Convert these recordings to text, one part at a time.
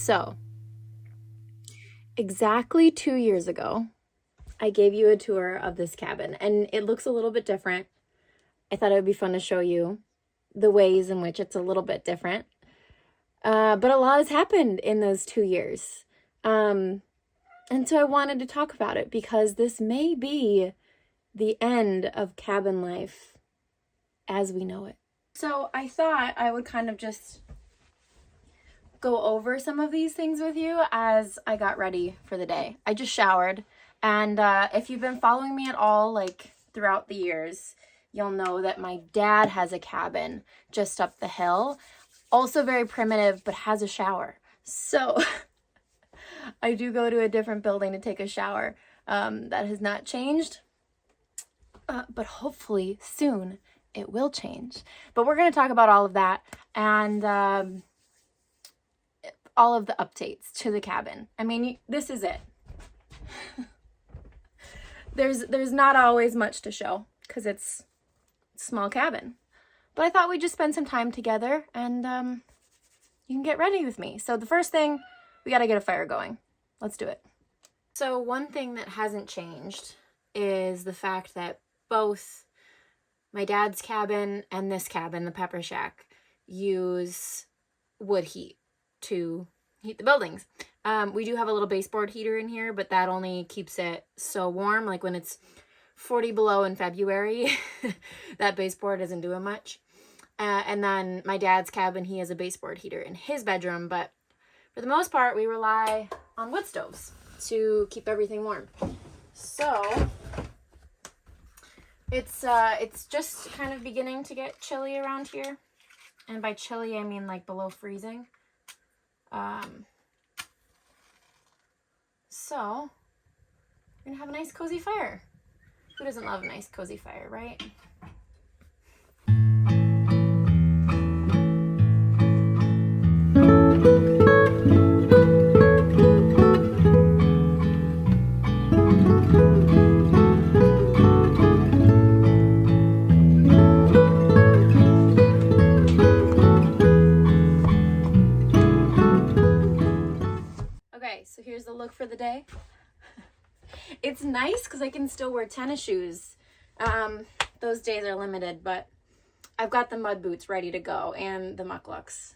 So, exactly 2 years ago, I gave you a tour of this cabin, and it looks a little bit different. I thought it would be fun to show you the ways in which it's a little bit different. But a lot has happened in those 2 years. And so I wanted to talk about it because this may be the end of cabin life as we know it. So I thought I would kind of just go over some of these things with you as I got ready for the day. I just showered, and if you've been following me at all, like throughout the years, you'll know that my dad has a cabin just up the hill. Also very primitive, but has a shower. So I do go to a different building to take a shower. That has not changed, but hopefully soon it will change. But we're going to talk about all of that and all of the updates to the cabin. I mean, this is it. There's not always much to show because it's a small cabin. But I thought we'd just spend some time together and you can get ready with me. So the first thing, we got to get a fire going. Let's do it. So one thing that hasn't changed is the fact that both my dad's cabin and this cabin, the Pepper Shack, use wood heat to heat the buildings. We do have a little baseboard heater in here, but that only keeps it so warm. Like when it's 40 below in February, that baseboard isn't doing much. And then my dad's cabin, he has a baseboard heater in his bedroom, but for the most part, we rely on wood stoves to keep everything warm. So it's just kind of beginning to get chilly around here. And by chilly, I mean like below freezing. So we're gonna have a nice cozy fire. Who doesn't love a nice cozy fire, right? Okay, so here's the look for the day. It's nice because I can still wear tennis shoes. Those days are limited, but I've got the mud boots ready to go and the mucklucks.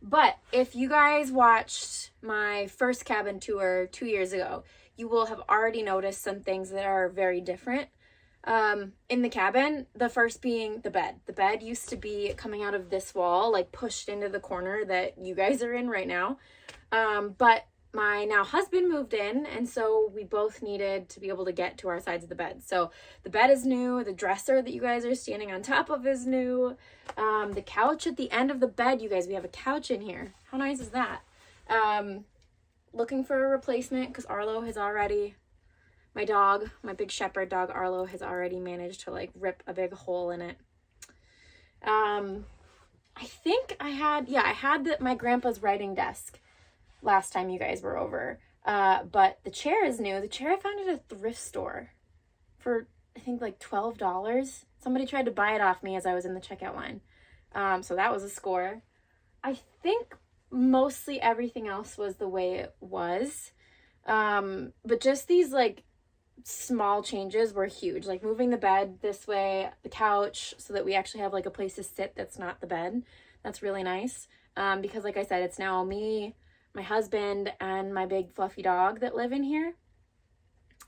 But if you guys watched my first cabin tour 2 years ago, you will have already noticed some things that are very different in the cabin. The first being the bed. The bed used to be coming out of this wall, like pushed into the corner that you guys are in right now. But my now husband moved in, and so we both needed to be able to get to our sides of the bed. So the bed is new. The dresser that you guys are standing on top of is new. The couch at the end of the bed, you guys, we have a couch in here. How nice is that? Looking for a replacement because Arlo has already, my dog, my big shepherd dog Arlo has already managed to like rip a big hole in it. I think I had my grandpa's writing desk last time you guys were over. But the chair is new. The chair I found at a thrift store for, I think, like $12. Somebody tried to buy it off me as I was in the checkout line. So that was a score. I think mostly everything else was the way it was. But just these like small changes were huge. Like moving the bed this way, the couch, so that we actually have like a place to sit that's not the bed. That's really nice. Because like I said, it's now me, my husband, and my big fluffy dog that live in here.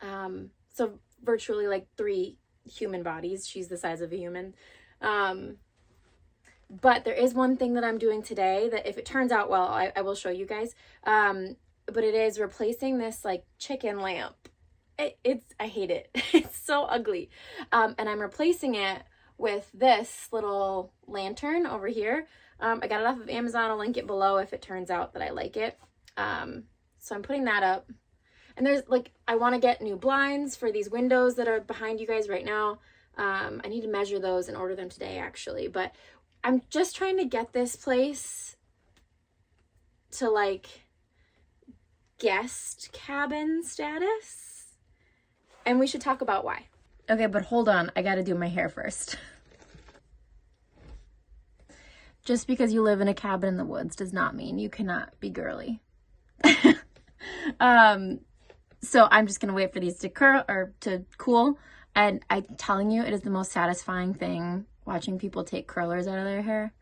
So virtually like 3 human bodies. She's the size of a human. But there is one thing that I'm doing today that if it turns out well, I will show you guys. But it is replacing this like chicken lamp. I hate it. It's so ugly. And I'm replacing it with this little lantern over here. I got it off of Amazon. I'll link it below if it turns out that I like it. So I'm putting that up. And there's like, I want to get new blinds for these windows that are behind you guys right now. I need to measure those and order them today actually. But I'm just trying to get this place to like guest cabin status. And we should talk about why. Okay, but hold on. I got to do my hair first. Just because you live in a cabin in the woods does not mean you cannot be girly. So I'm just gonna wait for these to curl or to cool. And I'm telling you, it is the most satisfying thing watching people take curlers out of their hair.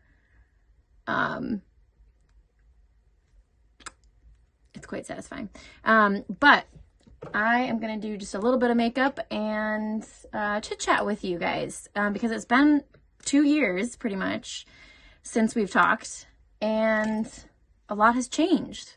It's quite satisfying. But I am gonna do just a little bit of makeup and chit chat with you guys because it's been 2 years pretty much since we've talked, and a lot has changed.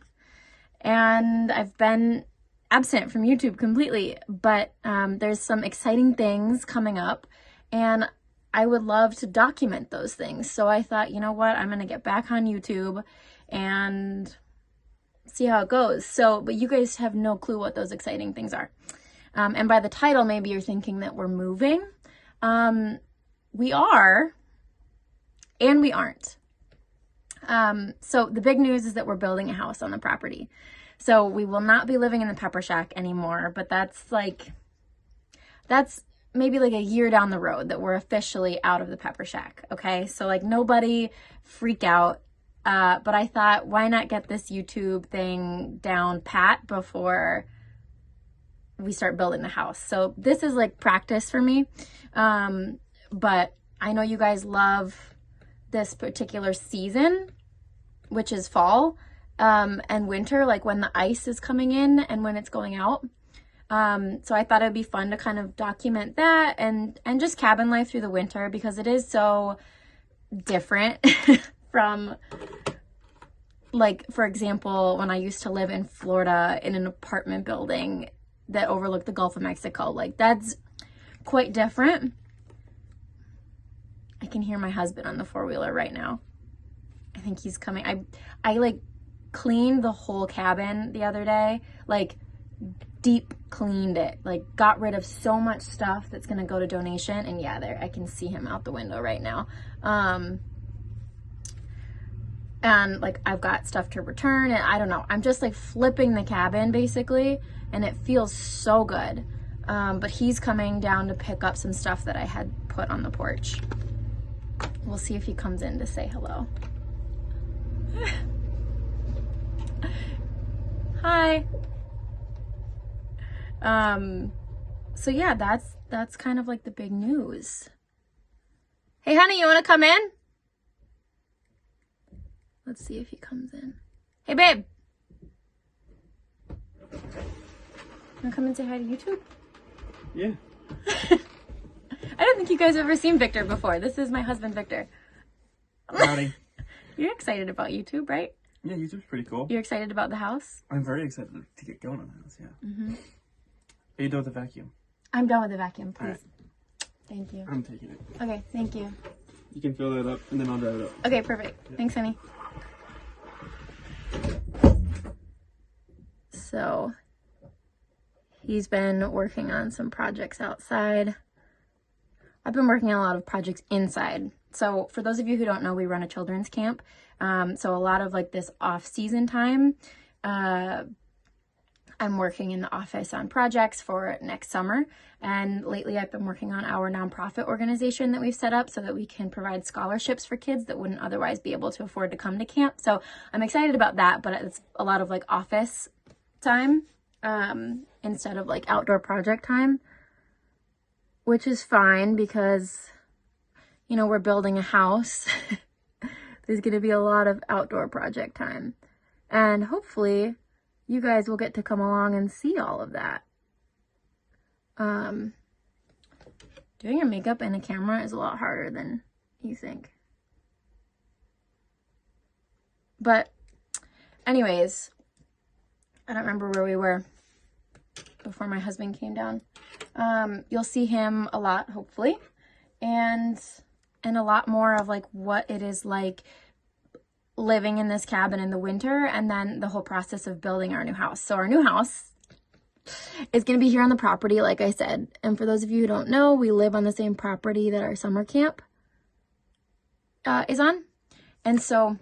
And I've been absent from YouTube completely, but there's some exciting things coming up, and I would love to document those things. So I thought, you know what, I'm gonna get back on YouTube and see how it goes. So, but you guys have no clue what those exciting things are. And by the title, maybe you're thinking that we're moving. We are, and we aren't. So the big news is that we're building a house on the property. So we will not be living in the pepper shack anymore, but that's maybe like a year down the road that we're officially out of the pepper shack. Okay. So like nobody freak out. But I thought, why not get this YouTube thing down pat before we start building the house? So this is like practice for me. But I know you guys love this particular season, which is fall, and winter, like when the ice is coming in and when it's going out. So I thought it'd be fun to kind of document that and just cabin life through the winter, because it is so different from, like, for example, when I used to live in Florida in an apartment building that overlooked the Gulf of Mexico. Like, that's quite different. I can hear my husband on the four-wheeler right now. I think he's coming. I like cleaned the whole cabin the other day, like deep cleaned it, like got rid of so much stuff that's gonna go to donation. And yeah, there, I can see him out the window right now. And like I've got stuff to return, and I don't know, I'm just like flipping the cabin basically, and it feels so good. But he's coming down to pick up some stuff that I had put on the porch. We'll see if he comes in to say hello. Hi. So yeah, that's kind of like the big news. Hey honey, you want to come in? Let's see if he comes in. Hey babe. You want to come and say hi to YouTube? Yeah. I don't think you guys have ever seen Victor before. This is my husband, Victor. Howdy. You're excited about YouTube, right? Yeah, YouTube's pretty cool. You're excited about the house? I'm very excited to get going on the house, yeah. Mm-hmm. Are you done with the vacuum? I'm done with the vacuum, please. Right. Thank you. I'm taking it. Okay, thank you. You can fill that up, and then I'll drive it up. Okay, perfect. Yeah. Thanks, honey. So, he's been working on some projects outside. I've been working on a lot of projects inside. So for those of you who don't know, we run a children's camp. So a lot of like this off-season time, I'm working in the office on projects for next summer. And lately I've been working on our nonprofit organization that we've set up so that we can provide scholarships for kids that wouldn't otherwise be able to afford to come to camp. So I'm excited about that, but it's a lot of like office time instead of like outdoor project time, which is fine because, you know, we're building a house. There's going to be a lot of outdoor project time. And hopefully you guys will get to come along and see all of that. Doing your makeup in a camera is a lot harder than you think. But anyways, I don't remember where we were before my husband came down. You'll see him a lot, hopefully, and a lot more of like what it is like living in this cabin in the winter, and then the whole process of building our new house. So our new house is going to be here on the property, like I said. And for those of you who don't know, we live on the same property that our summer camp is on. And so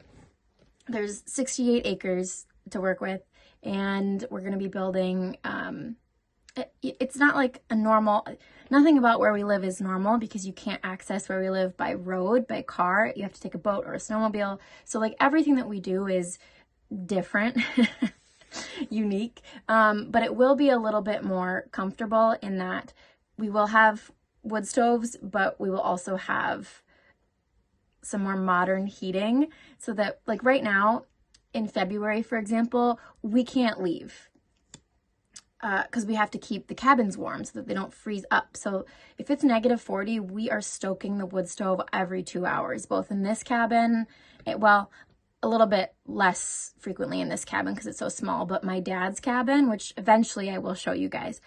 there's 68 acres to work with, and we're going to be building it's not like a normal, nothing about where we live is normal because you can't access where we live by road, by car. You have to take a boat or a snowmobile. So like everything that we do is different, unique. But it will be a little bit more comfortable in that we will have wood stoves, but we will also have some more modern heating so that like right now in February, for example, we can't leave. Because we have to keep the cabins warm so that they don't freeze up. So if it's -40, we are stoking the wood stove every 2 hours, both in this cabin, well, a little bit less frequently in this cabin because it's so small, but my dad's cabin, which eventually I will show you guys,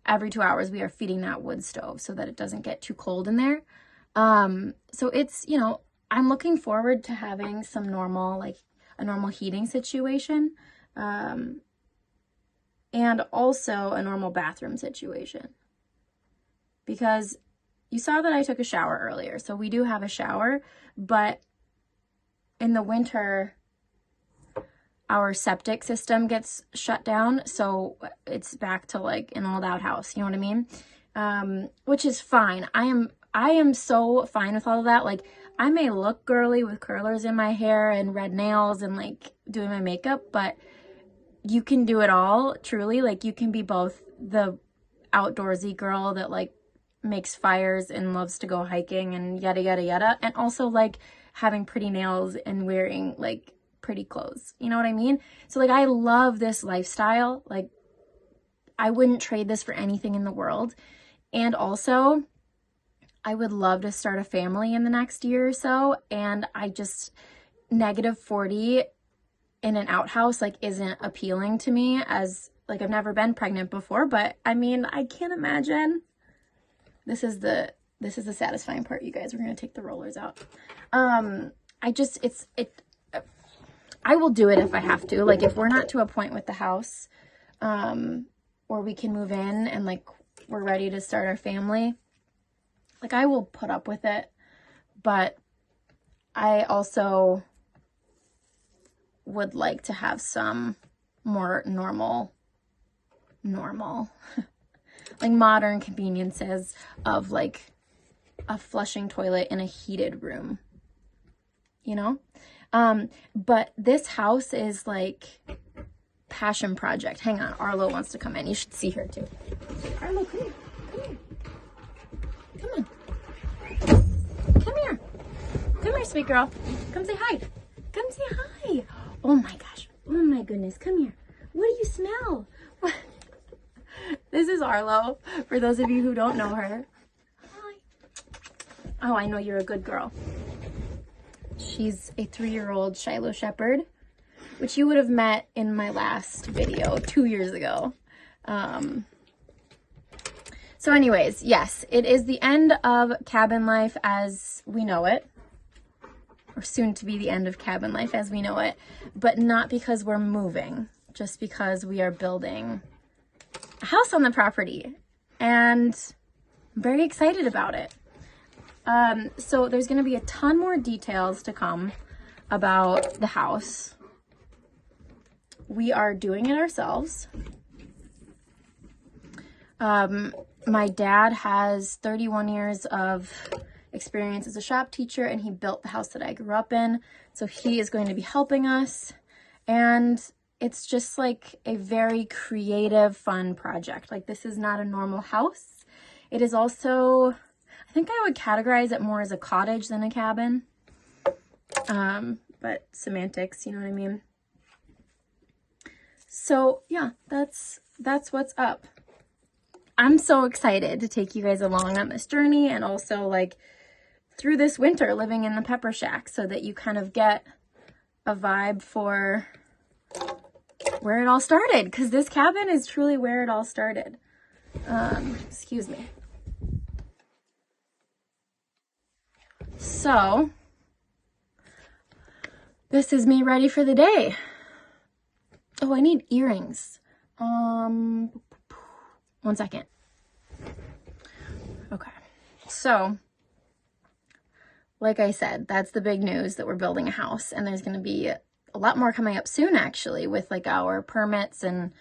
every 2 hours we are feeding that wood stove so that it doesn't get too cold in there. So it's, you know, I'm looking forward to having some normal, like a normal heating situation. And also a normal bathroom situation. Because you saw that I took a shower earlier. So we do have a shower, but in the winter, our septic system gets shut down. So it's back to like an old outhouse, you know what I mean? Which is fine. I am so fine with all of that. Like I may look girly with curlers in my hair and red nails and like doing my makeup, but you can do it all, truly. Like you can be both the outdoorsy girl that like makes fires and loves to go hiking and yada yada yada, and also like having pretty nails and wearing like pretty clothes, you know what I mean? So like I love this lifestyle. Like I wouldn't trade this for anything in the world. And also I would love to start a family in the next year or so, and I just -40 in an outhouse like isn't appealing to me, as like I've never been pregnant before, but I mean I can't imagine. This is the satisfying part, you guys. We're gonna take the rollers out. I will do it if I have to. Like if we're not to a point with the house or we can move in and like we're ready to start our family, like I will put up with it. But I also would like to have some more normal like modern conveniences of like a flushing toilet in a heated room, you know? But this house is like passion project. Hang on, Arlo wants to come in. You should see her too. Arlo, come here. Come on. Come here. Come here, sweet girl. Come say hi. Come say hi. Oh my gosh. Oh my goodness. Come here. What do you smell? What? This is Arlo, for those of you who don't know her. Hi. Oh, I know you're a good girl. She's a 3-year-old Shiloh Shepherd, which you would have met in my last video 2 years ago. So anyways, yes, it is the end of cabin life as we know it. Or soon to be the end of cabin life as we know it, but not because we're moving, just because we are building a house on the property, and I'm very excited about it. So there's going to be a ton more details to come about the house. We are doing it ourselves. My dad has 31 years of experience as a shop teacher, and he built the house that I grew up in. So he is going to be helping us, and it's just like a very creative, fun project. Like this is not a normal house. It is also, I think I would categorize it more as a cottage than a cabin. But semantics, you know what I mean? So yeah, that's what's up. I'm so excited to take you guys along on this journey, and also like through this winter living in the Pepper Shack, so that you kind of get a vibe for where it all started, because this cabin is truly where it all started. Excuse me. So this is me ready for the day. Oh, I need earrings. 1 second. Okay. So like I said, that's the big news, that we're building a house, and there's going to be a lot more coming up soon, actually, with like our permits and,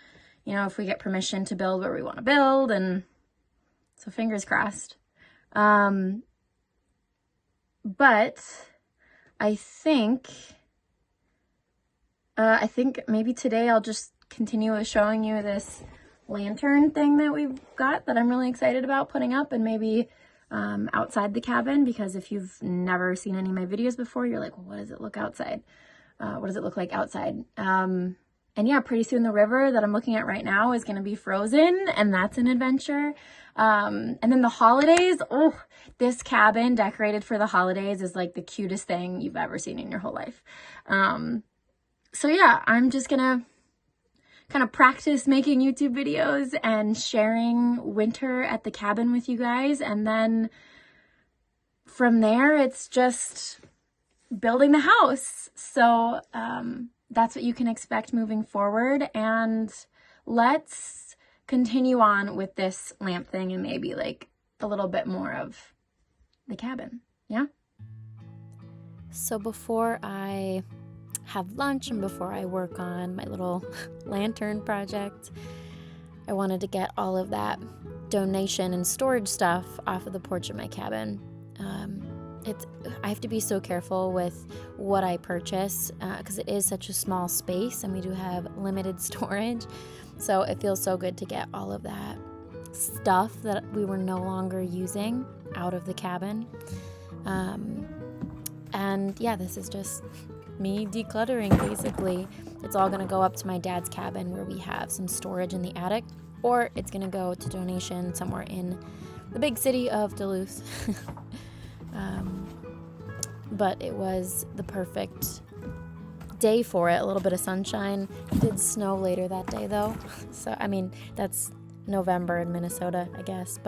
you know, if we get permission to build where we want to build, and so fingers crossed. But I think maybe today I'll just continue with showing you this lantern thing that we've got that I'm really excited about putting up, and maybe outside the cabin, because if you've never seen any of my videos before, you're like, well, what does it look outside? What does it look like outside? And yeah, pretty soon the river that I'm looking at right now is going to be frozen, and that's an adventure. And then the holidays, oh, this cabin decorated for the holidays is like the cutest thing you've ever seen in your whole life. So yeah, I'm just going to kind of practice making YouTube videos and sharing winter at the cabin with you guys. And then from there, it's just building the house. So that's what you can expect moving forward. And let's continue on with this lamp thing and maybe like a little bit more of the cabin. Yeah. So before I have lunch and before I work on my little lantern project, I wanted to get all of that donation and storage stuff off of the porch of my cabin. I have to be so careful with what I purchase because it is such a small space and we do have limited storage. So it feels so good to get all of that stuff that we were no longer using out of the cabin. And yeah, this is just me decluttering basically. It's all gonna go up to my dad's cabin where we have some storage in the attic, or it's gonna go to donation somewhere in the big city of Duluth. But it was the perfect day for it. A little bit of sunshine. It did snow later that day though. So, I mean, that's November in Minnesota, I guess.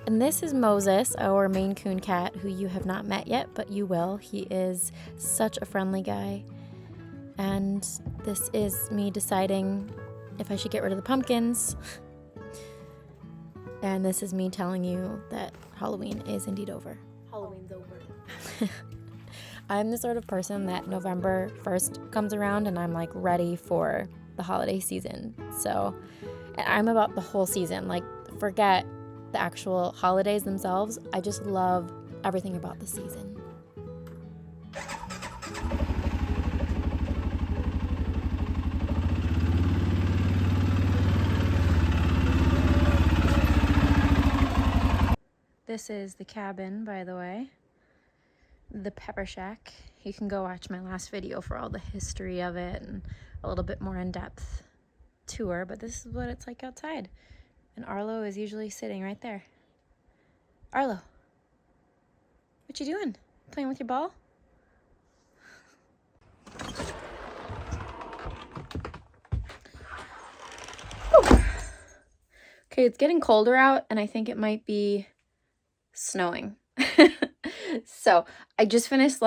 And this is Moses, our Maine Coon cat, who you have not met yet, but you will. He is such a friendly guy. And this is me deciding if I should get rid of the pumpkins. And this is me telling you that Halloween is indeed over. Halloween's over. I'm the sort of person that November 1st comes around and I'm like ready for the holiday season. So I'm about the whole season. Like, forget the actual holidays themselves. I just love everything about the season. This is the cabin, by the way. The Pepper Shack. You can go watch my last video for all the history of it and a little bit more in-depth tour, but this is what it's like outside. And Arlo is usually sitting right there. Arlo, what you doing? Playing with your ball? Whew. Okay, it's getting colder out and I think it might be snowing. So I just finished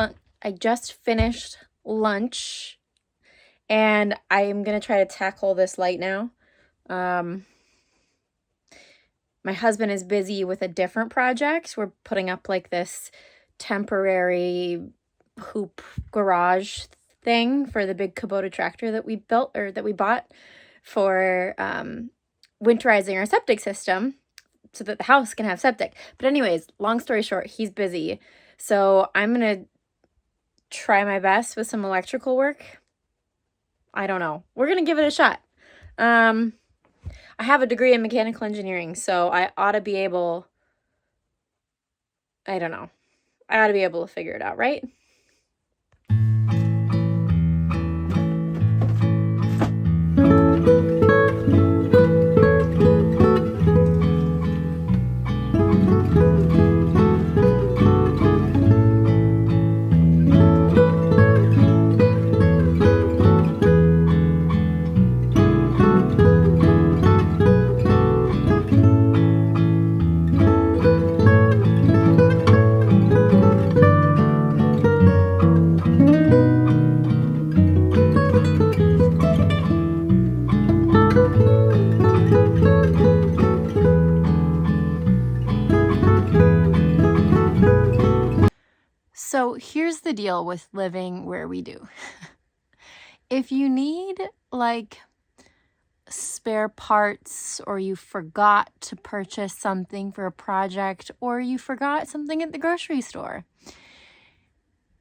lunch and I am gonna try to tackle this light now. My husband is busy with a different project. We're putting up like this temporary hoop garage thing for the big Kubota tractor that we built, or that we bought for winterizing our septic system so that the house can have septic. But anyways, long story short, he's busy. So I'm going to try my best with some electrical work. I don't know. We're going to give it a shot. I have a degree in mechanical engineering, so I ought to be able, I don't know. I ought to be able to figure it out, right? So here's the deal with living where we do. If you need like spare parts, or you forgot to purchase something for a project, or you forgot something at the grocery store.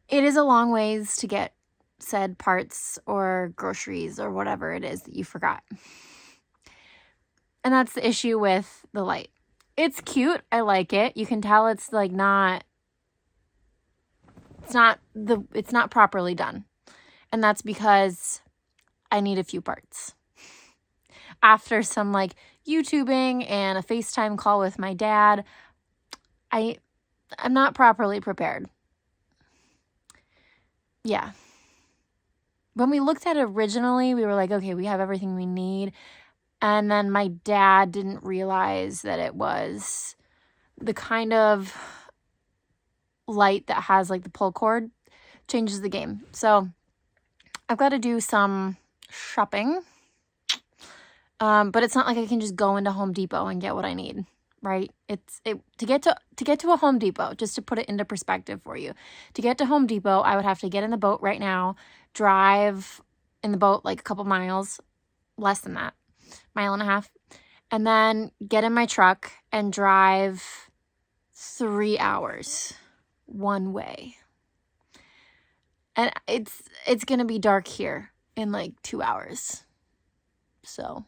It is a long ways to get said parts or groceries or whatever it is that you forgot. And that's the issue with the light. It's cute. I like it. You can tell it's like it's not properly done. And that's because I need a few parts. After some like YouTubing and a FaceTime call with my dad, I'm not properly prepared. Yeah. When we looked at it originally, we were like, okay, we have everything we need. And then my dad didn't realize that it was the kind of light that has like the pull cord. Changes the game. So I've got to do some shopping. But it's not like I can just go into Home Depot and get what I need, right? To get to a Home Depot, just to put it into perspective for you. To get to Home Depot, I would have to get in the boat right now, drive in the boat like a couple miles, less than that, mile and a half, and then get in my truck and drive 3 hours one way. And it's going to be dark here in like 2 hours. So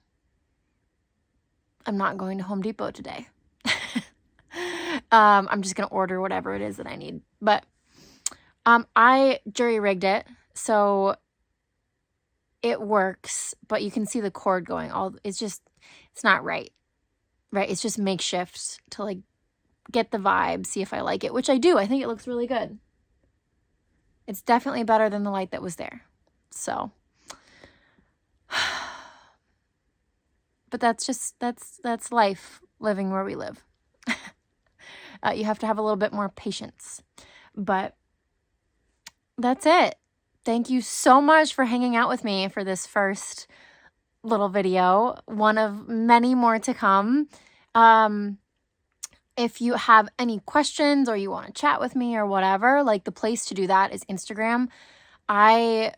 I'm not going to Home Depot today. I'm just going to order whatever it is that I need. But I jury-rigged it, so it works, but you can see the cord going. It's not right. Right? It's just makeshift to like get the vibe, see if I like it, which I do. I think it looks really good. It's definitely better than the light that was there. So, but that's life, living where we live. You have to have a little bit more patience. But that's it. Thank you so much for hanging out with me for this first little video. One of many more to come. If you have any questions or you want to chat with me or whatever, like the place to do that is Instagram. I'm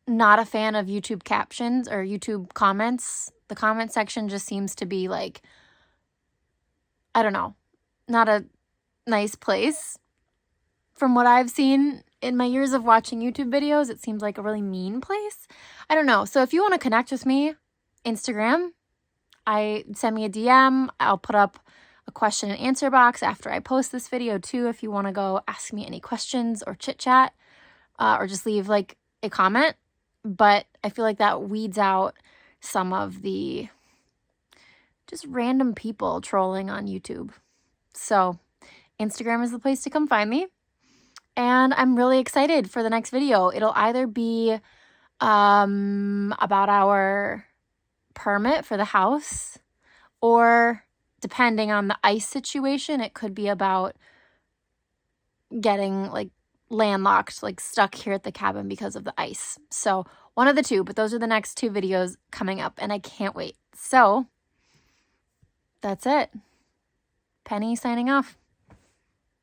not a fan of YouTube captions or YouTube comments. The comment section just seems to be like, I don't know, not a nice place. From what I've seen in my years of watching YouTube videos, it seems like a really mean place. I don't know. So if you want to connect with me, Instagram, send me a DM. I'll put up a question and answer box after I post this video too, if you want to go ask me any questions or chit chat, or just leave like a comment. But I feel like that weeds out some of the just random people trolling on YouTube. So Instagram is the place to come find me. And I'm really excited for the next video. It'll either be about our permit for the house, or depending on the ice situation, it could be about getting like landlocked, like stuck here at the cabin because of the ice. So one of the two, but those are the next 2 videos coming up and I can't wait. So that's it. Penny signing off.